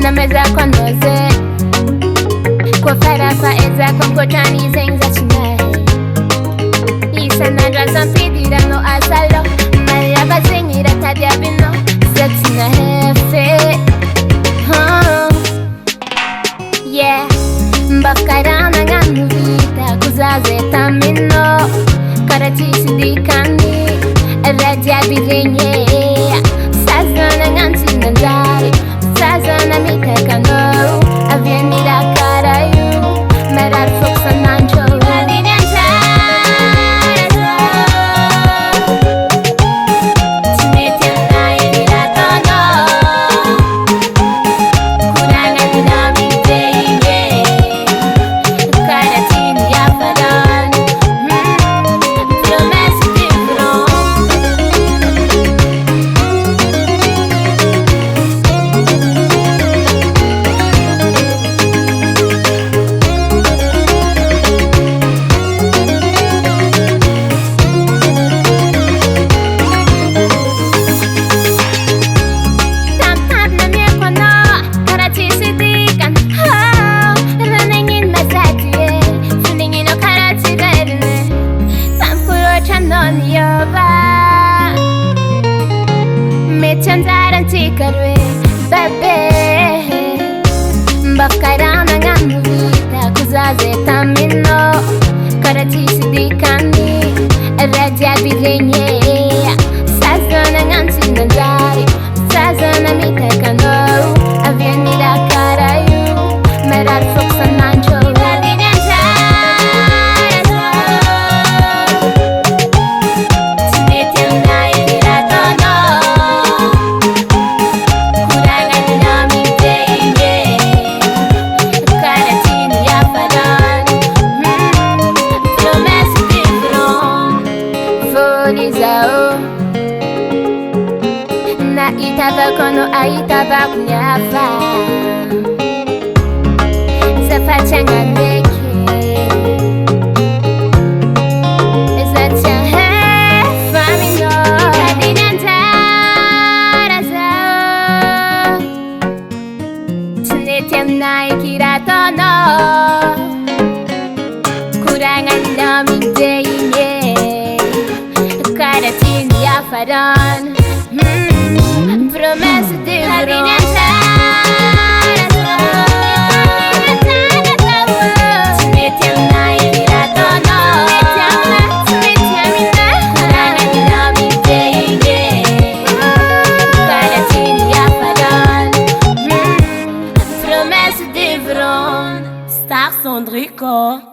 Nameza konoze kwa farafa eza kwa mkotani zenza chinae Isa nandra zampidira no asalo Maya bazenyira tadia bino Zetina hefe Yeah Mbakarana nganu vita kuzaze tamino Karatisi dikani Radia birenye Sazana ngansi nandari Sazana miteka no Avenida Carayu Merar Foxa Nancho Chandaran tikarwe babe Bakarana nganu vita kuzaze tamino Karatisi dikani Radia birenye Sazana ngansi nandari Sazana miteka no Avenida Carayu Merar Foxa Nancho Na itaba kono aitaba kunyafa Zafachanga neke Zatia hefa mino Kadinantara zao Tunetiam na ikiratono Kurangan nami deyinye Karatini afaran Promessa de verão Star Sandrico